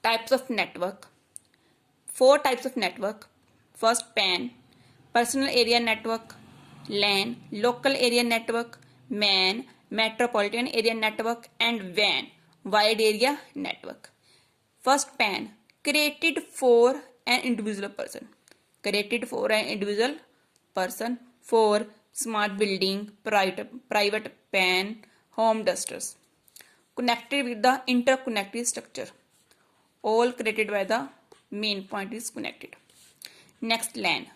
Types of network. 4 types of network. First, PAN, personal area network. LAN, local area network. MAN, metropolitan area network. And WAN, wide area network. First, PAN, created for an individual person. Created for an individual person for smart building, private PAN, home dusters. Connected with the interconnected structure. All created by the main point is connected. Next, LAN.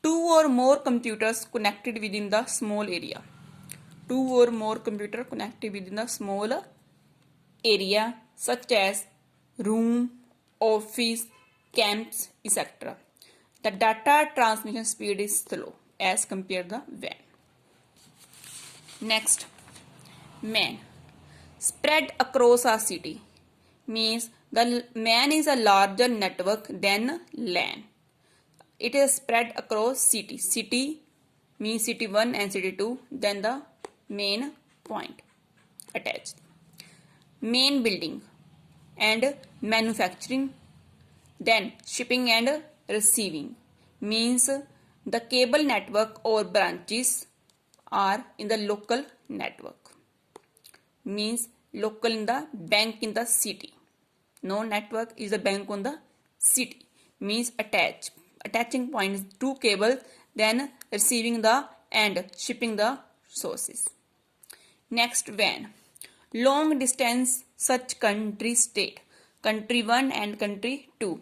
2 or more computers connected within the small area. 2 or more computers connected within the small area such as room, office, camps, etc. The data transmission speed is slow as compared to the WAN. Next, MAN. Spread across a city. Means the MAN is a larger network than LAN. It is spread across city. City means city 1 and city 2, then the main point attached. Main building and manufacturing, then shipping and receiving. Means the cable network or branches are in the local network. Means local in the bank in the city. No network is a bank on the city. Means attaching points to cable, then receiving the and shipping the sources. Next, WAN. Long distance such country state. Country 1 and country 2.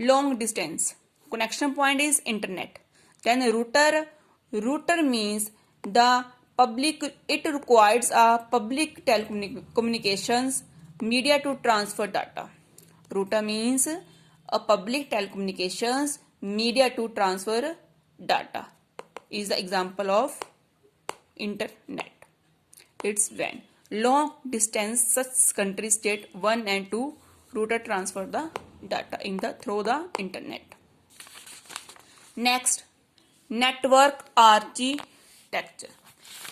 Long distance. Connection point is internet. Then router. Router means the public, it requires a public telecommunications media to transfer data. Router means a public telecommunications media to transfer data. Is the example of internet. It's WAN. Long distance such country state 1 and 2 router transfer the data through the internet. Next, network architecture.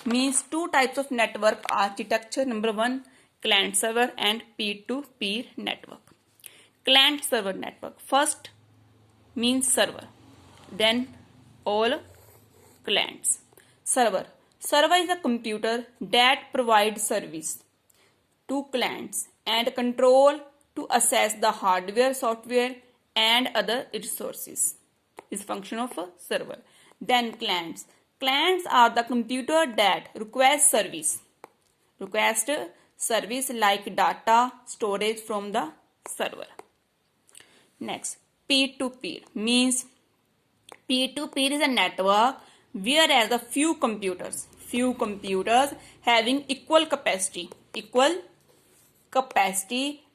Means 2 types of network architecture. Number 1, client server and peer-to-peer network. Client server network. First means server, then all clients. Server. Server is a computer that provides service to clients and control to access the hardware, software and other resources. Is function of a server. Then clients. Clients are the computer that request service. Request service like data storage from the server. Next, peer-to-peer means peer-to-peer is a network whereas a few computers having equal capacity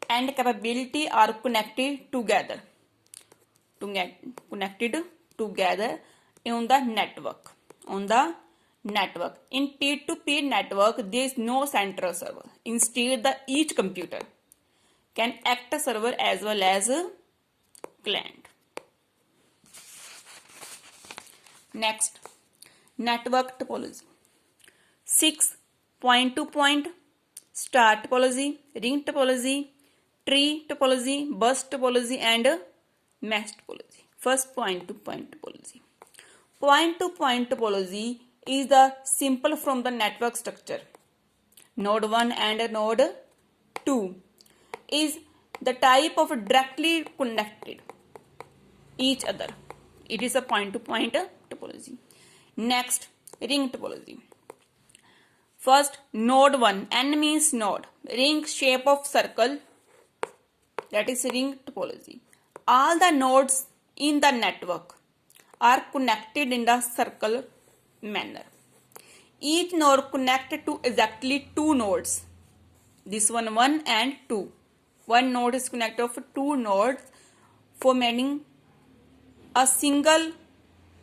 and capability are connected together on the network. In peer-to-peer network, there is no central server. Instead, each computer can act as server as well as a client. Next, network topology. 6 point-to-point, star topology, ring topology, tree topology, bus topology and mesh topology. First, point-to-point topology. Point-to-point topology is the simple from the network structure. Node 1 and node 2 is the type of directly connected each other. It is a point-to-point topology. Next, ring topology. First, node 1, N means node, ring shape of circle, that is ring topology. All the nodes in the network are connected in the circle manner. Each node connected to exactly 2 nodes. This one 1 and 2. One node is connected of 2 nodes forming a single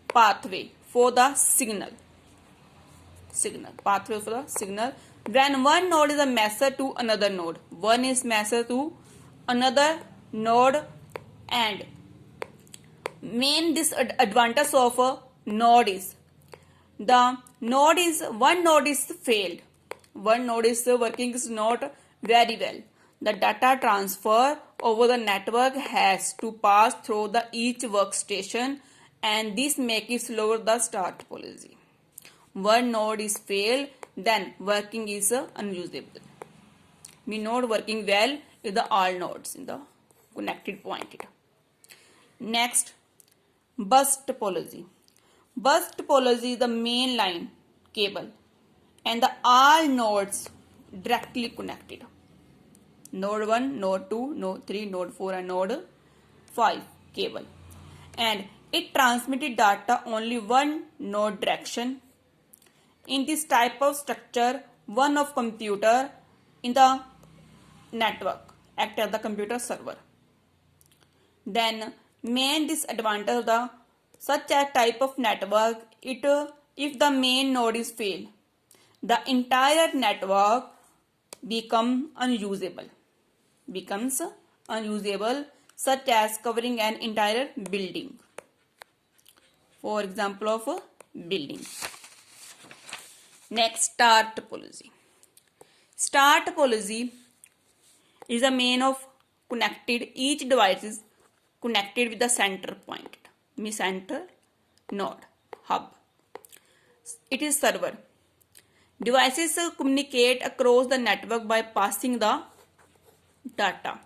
pathway for the signal. Pathway for the signal. When one node is a messenger to another node, one is messenger to another node, and main disadvantage of a node is one node is failed. One node is working is not very well. The data transfer over the network has to pass through the each workstation, and this makes it slower the start topology. One node is failed, then working is unusable. We node working well is the all nodes in the connected point. Next, bus topology. Bus topology is the main line cable and the all nodes directly connected. Node 1, node 2, node 3, node 4 and node 5 cable. And it transmitted data only one node direction. In this type of structure, one of computer in the network act as the computer server. Then main disadvantage of the such a type of network, if the main node is failed, the entire network becomes unusable, such as covering an entire building. For example of a building. Next, star topology. Star topology is a main of connected, each device is connected with the center point, center node, hub. It is server. Devices communicate across the network by passing the data.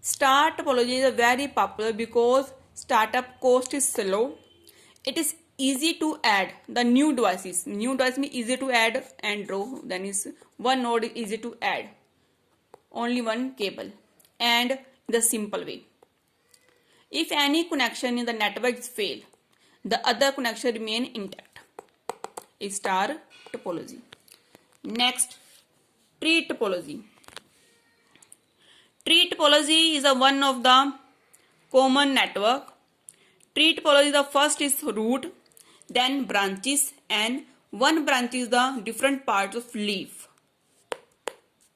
Star topology is very popular because startup cost is low. It is easy to add the new devices. New device means easy to add and draw. Then is one node is easy to add. Only one cable and the simple way. If any connection in the network is failed, the other connection remain intact. Is star topology. Next, tree topology. Tree topology is one of the common network. Tree topology, the first is root, then branches, and one branch is the different parts of leaf.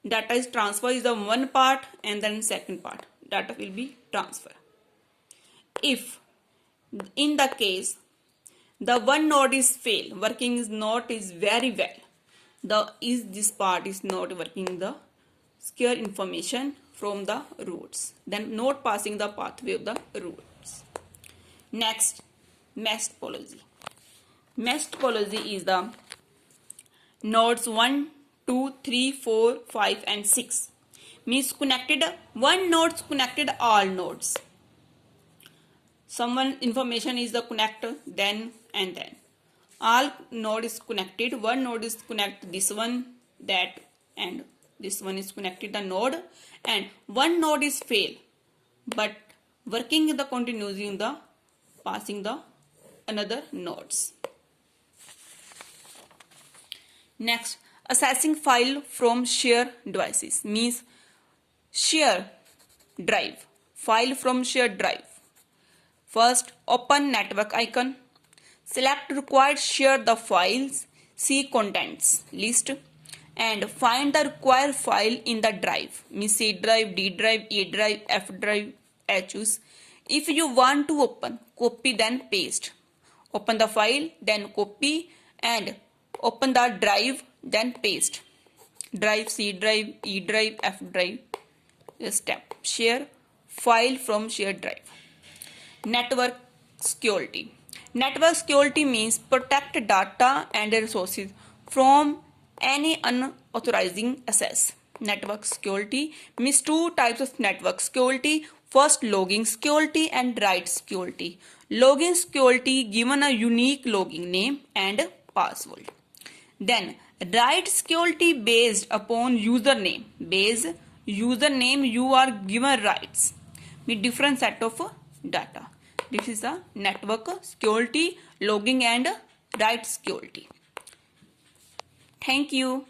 Data is transfer is the one part, and then second part data will be transfer. If in the case the one node is fail, working is not is very well, this part is not working, the secure information from the roots, then not passing the pathway of the roots. Next, mesh topology. Mesh topology is the nodes 1, 2, 3, 4, 5 and 6. Means connected, one nodes connected all nodes. Someone information is the connector, then and then. All node is connected, one node is connect this one, that and this one is connected the node, and one node is fail, but working in the continuously in the passing the another nodes. Next, accessing file from share devices means share drive, file from shared drive. First, open network icon, select required share the files, see contents list, and find the required file in the drive, means C drive, D drive, E drive, F drive, HUs. If you want to open, copy then paste. Open the file, then copy, and open the drive, then paste. Drive, C drive, E drive, F drive. Step, share file from shared drive. Network security. Network security means protect data and resources from any unauthorized access. Network security means two types of network security. First, logging security and write security. Logging security given a unique logging name and password. Then write security based upon username. Based username you are given rights with different set of data. This is the network security, logging and write security. Thank you.